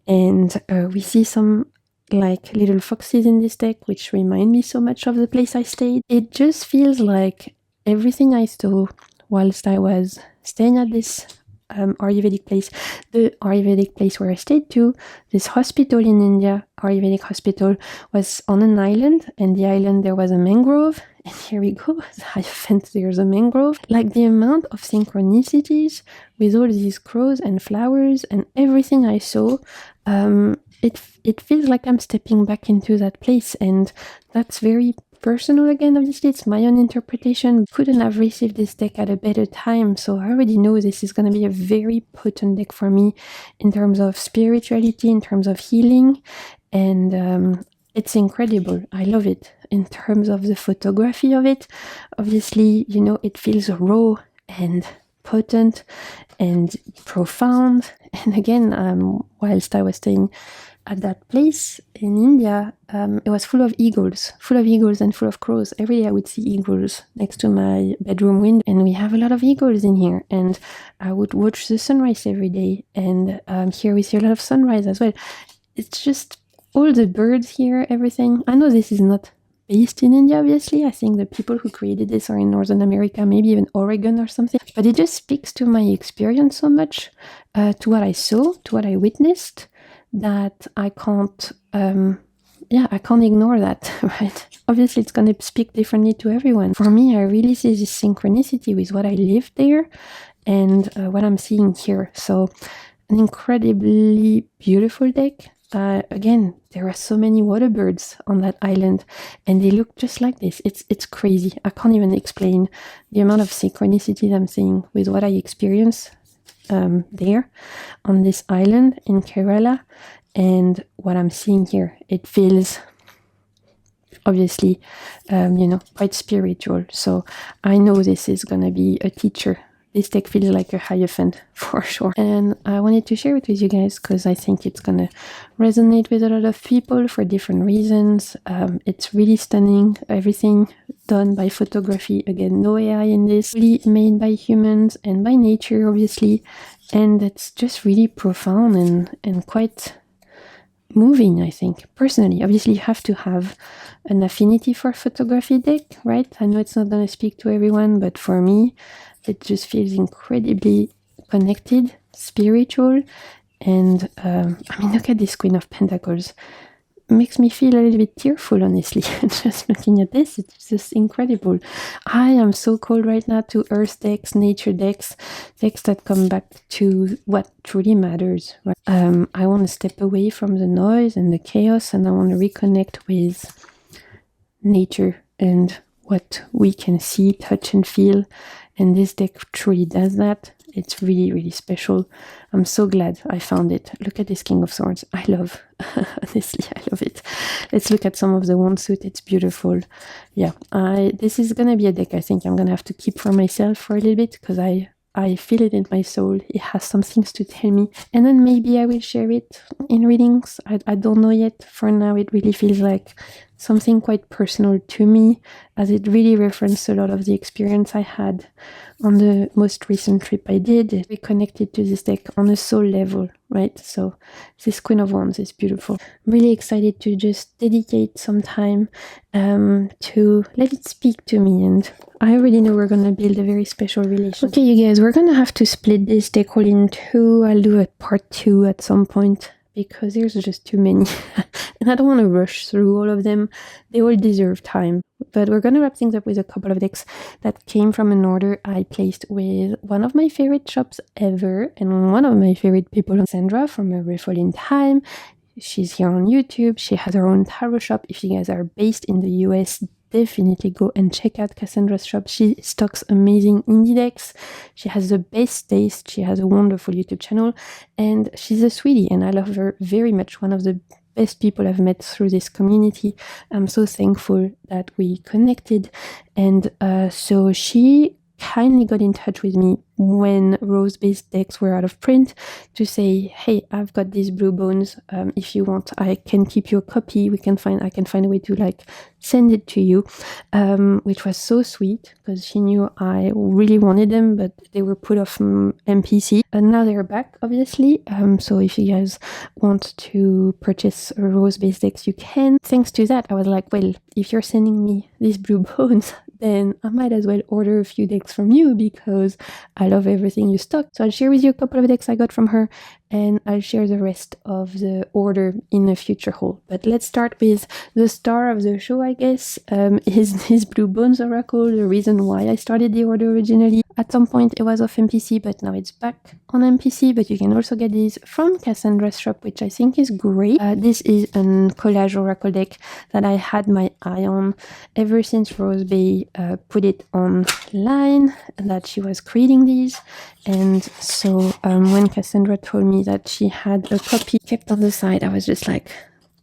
and we see some like little foxes in this deck, which remind me so much of the place I stayed. It just feels like everything I saw whilst I was staying at this Ayurvedic place, the Ayurvedic place where I stayed to, this hospital in India, Ayurvedic hospital, was on an island, and the island there was a mangrove, and here we go, I felt there's a mangrove. Like the amount of synchronicities with all these crows and flowers and everything I saw, it feels like I'm stepping back into that place, and that's very personal. Again, obviously it's my own interpretation. Couldn't have received this deck at a better time, so I already know this is going to be a very potent deck for me in terms of spirituality, in terms of healing, and it's incredible. I love it. In terms of the photography of it, obviously, you know, it feels raw and potent and profound. And again, whilst I was staying at that place in India, it was full of eagles and full of crows. Every day I would see eagles next to my bedroom window, and we have a lot of eagles in here, and I would watch the sunrise every day, and here we see a lot of sunrise as well. It's just all the birds here, everything. I know this is not based in India, obviously. I think the people who created this are in Northern America, maybe even Oregon or something. But it just speaks to my experience so much, to what I saw, to what I witnessed, that I can't ignore that, right? Obviously, it's going to speak differently to everyone. For me, I really see this synchronicity with what I lived there and what I'm seeing here. So, an incredibly beautiful deck. Again, there are so many water birds on that island, and they look just like this. It's crazy. I can't even explain the amount of synchronicity I'm seeing with what I experienced there on this island in Kerala, and what I'm seeing here. It feels obviously quite spiritual, so I know this is gonna be a teacher. This deck feels like a Hierophant for sure, and I wanted to share it with you guys because I think it's gonna resonate with a lot of people for different reasons. It's really stunning. Everything done by photography. Again, no AI in this. Really made by humans and by nature, obviously, and it's just really profound and quite moving, I think, personally. Obviously, you have to have an affinity for photography deck, right? I know it's not going to speak to everyone, but for me, it just feels incredibly connected, spiritual, and look at this Queen of Pentacles. It makes me feel a little bit tearful, honestly. Just looking at this, it's just incredible. I am so called right now to earth decks, nature decks that come back to what truly matters. Right? I want to step away from the noise and the chaos, and I want to reconnect with nature and what we can see, touch, and feel. And this deck truly does that. It's really, really special. I'm so glad I found it. Look at this King of Swords. I love, honestly, I love it. Let's look at some of the wand suit. It's beautiful. Yeah, this is gonna be a deck I think I'm gonna have to keep for myself for a little bit, because I feel it in my soul. It has some things to tell me. And then maybe I will share it in readings. I don't know yet. For now, it really feels like something quite personal to me, as it really referenced a lot of the experience I had on the most recent trip I did. We connected to this deck on a soul level, right? So this Queen of Wands is beautiful. I'm really excited to just dedicate some time to let it speak to me, and I already know we're gonna build a very special relationship. Okay, you guys, we're gonna have to split this deck all in two. I'll do a part 2 at some point, because there's just too many and I don't want to rush through all of them. They all deserve time. But we're going to wrap things up with a couple of decks that came from an order I placed with one of my favorite shops ever, and one of my favorite people, Sandra from A Riffle in Time. She's here on YouTube. She has her own tarot shop. If you guys are based in the US, definitely go and check out Cassandra's shop. She stocks amazing indie decks. She has the best taste. She has a wonderful YouTube channel, and she's a sweetie, and I love her very much. One of the best people I've met through this community. I'm so thankful that we connected. And so she kindly got in touch with me when rose-based decks were out of print to say, hey, I've got these blue bones. If you want, I can keep you a copy. I can find a way to like send it to you, which was so sweet, because she knew I really wanted them, but they were put off MPC, and now they're back, obviously. So if you guys want to purchase rose-based decks, you can. Thanks to that, I was like, well, if you're sending me these blue bones, then I might as well order a few decks from you, because I love everything you stock. So I'll share with you a couple of decks I got from her, and I'll share the rest of the order in a future haul. But let's start with the star of the show, I guess, is this Blue Bones Oracle. The reason why I started the order originally. At some point it was off MPC, but now it's back on MPC. But you can also get these from Cassandra's shop, which I think is great. This is a collage oracle deck that I had my eye on ever since Rose Bay put it online, that she was creating these. And so when Cassandra told me that she had a copy kept on the side, I was just like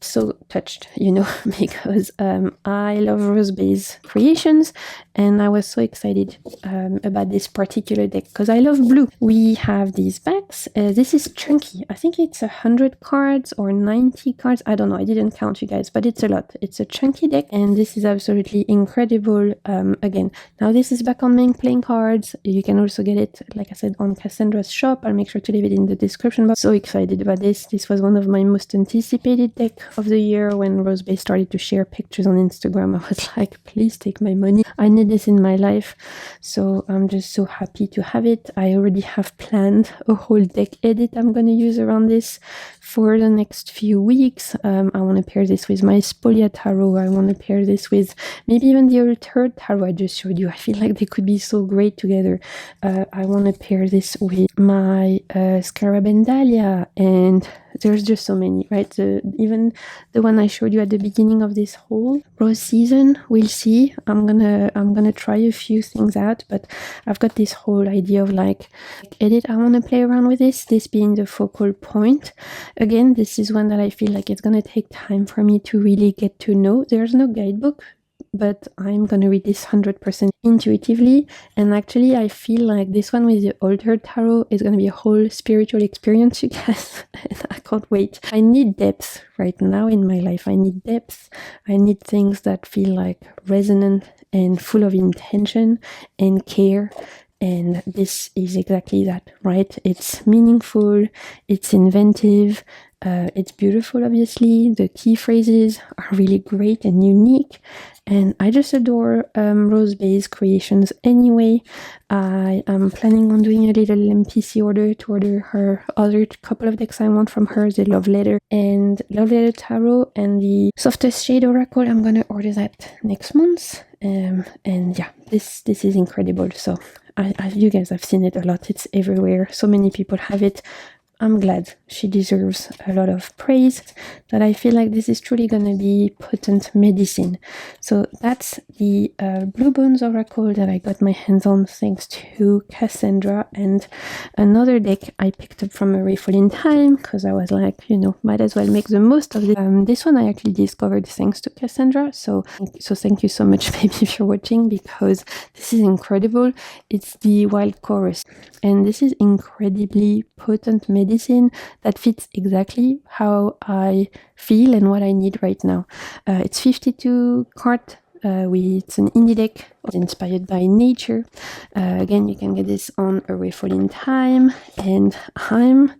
so touched, you know, because I love Rose Bay's creations, and I was so excited about this particular deck because I love blue. We have these backs. This is chunky. I think it's 100 cards or 90 cards. I don't know. I didn't count, you guys, but it's a lot. It's a chunky deck, and this is absolutely incredible. Again, now this is back on main playing cards. You can also get it, like I said, on Cassandra's shop. I'll make sure to leave it in the description box. So excited about this. This was one of my most anticipated deck of the year. When Rose Bay started to share pictures on Instagram, I was like, please take my money. I need this in my life. So I'm just so happy to have it. I already have planned a whole deck edit I'm going to use around this for the next few weeks. I want to pair this with my Spolia Tarot. I want to pair this with maybe even the Altered Tarot I just showed you. I feel like they could be so great together. I want to pair this with my Scarabendalia, and there's just so many, right? Even the one I showed you at the beginning of this whole rose season, we'll see. I'm gonna try a few things out, but I've got this whole idea of like edit. I want to play around with this being the focal point. Again, this is one that I feel like it's gonna take time for me to really get to know. There's no guidebook, but I'm gonna read this 100% intuitively. And actually, I feel like this one with the Altered Tarot is gonna be a whole spiritual experience, you guys. And I can't wait. I need depth right now in my life. I need depth. I need things that feel like resonant and full of intention and care. And this is exactly that, right? It's meaningful, it's inventive, it's beautiful, obviously. The key phrases are really great and unique. And I just adore Rose Bay's creations anyway. I am planning on doing a little MPC order to order her other couple of decks I want from her, the Love Letter and Love Letter Tarot and the Softest Shade Oracle. I'm going to order that next month. And yeah, this is incredible. So you guys have seen it a lot. It's everywhere. So many people have it. I'm glad. She deserves a lot of praise, that I feel like this is truly going to be potent medicine. So that's the Blue Bones Oracle that I got my hands on thanks to Cassandra, and another deck I picked up from A Rayful in Time because I was like, you know, might as well make the most of it. This one I actually discovered thanks to Cassandra, so thank you so much, baby, if you're watching, because this is incredible. It's the Wild Chorus, and this is incredibly potent medicine that fits exactly how I feel and what I need right now. It's 52 cards. It's an indie deck inspired by nature. Again, you can get this on A Rayful in Time, and I'm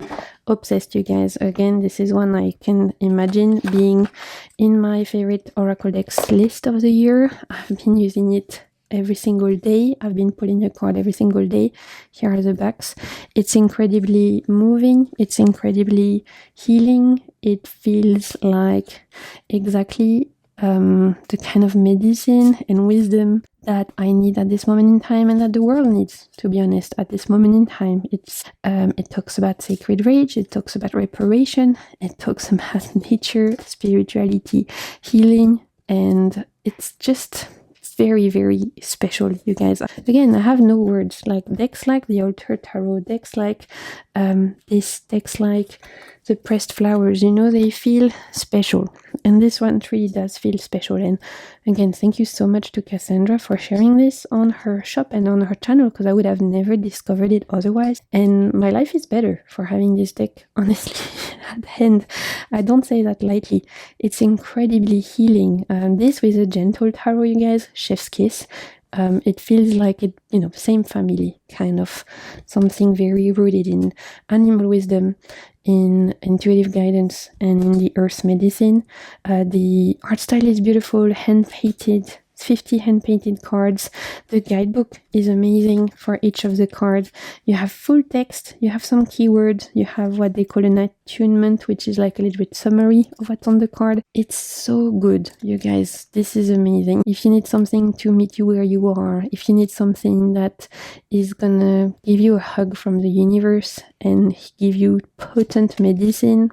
obsessed, you guys. Again, this is one I can imagine being in my favorite Oracle decks list of the year. I've been using it every single day. I've been pulling a card every single day. Here are the backs. It's incredibly moving. It's incredibly healing. It feels like exactly the kind of medicine and wisdom that I need at this moment in time, and that the world needs, to be honest, at this moment in time. It talks about sacred rage, it talks about reparation, it talks about nature, spirituality, healing, and it's just very, very special, you guys. Again, I have no words. Like decks like the Altar Tarot, decks like this, decks like the Pressed Flowers, you know, they feel special, and this one really does feel special. And again, thank you so much to Cassandra for sharing this on her shop and on her channel, because I would have never discovered it otherwise, and my life is better for having this deck, honestly, at hand. I don't say that lightly. It's incredibly healing. This with a Gentle Tarot, you guys, Chef's Kiss. It feels like it, you know, same family, kind of something very rooted in animal wisdom, in intuitive guidance, and in the earth medicine. The art style is beautiful, hand-painted, 50 hand-painted cards. The guidebook is amazing for each of the cards. You have full text, you have some keywords, you have what they call an attunement, which is like a little bit summary of what's on the card. It's so good, you guys. This is amazing. If you need something to meet you where you are, if you need something that is gonna give you a hug from the universe and give you potent medicine,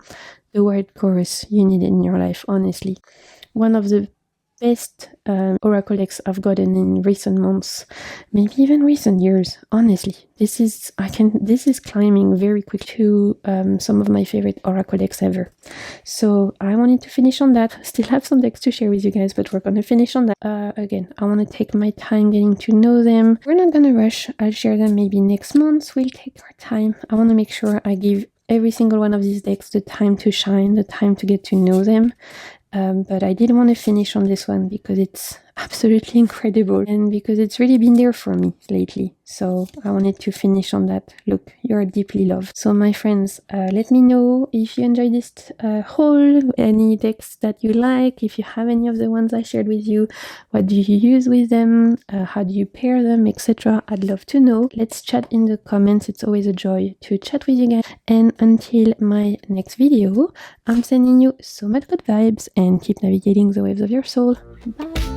the Wild Chorus, you need it in your life, honestly. One of the best Oracle decks I've gotten in recent months, maybe even recent years, honestly. This is climbing very quick to some of my favorite Oracle decks ever. So I wanted to finish on that. Still have some decks to share with you guys, but we're gonna finish on that. Again, I want to take my time getting to know them. We're not gonna rush. I'll share them maybe next month. We'll take our time. I want to make sure I give every single one of these decks the time to shine, the time to get to know them. But I did want to finish on this one because it's absolutely incredible, and because it's really been there for me lately. So I wanted to finish on that. Look, you're deeply loved. So my friends, let me know if you enjoyed this haul, any decks that you like, if you have any of the ones I shared with you, what do you use with them, how do you pair them, etc. I'd love to know. Let's chat in the comments. It's always a joy to chat with you guys. And until my next video, I'm sending you so much good vibes, and keep navigating the waves of your soul. Bye!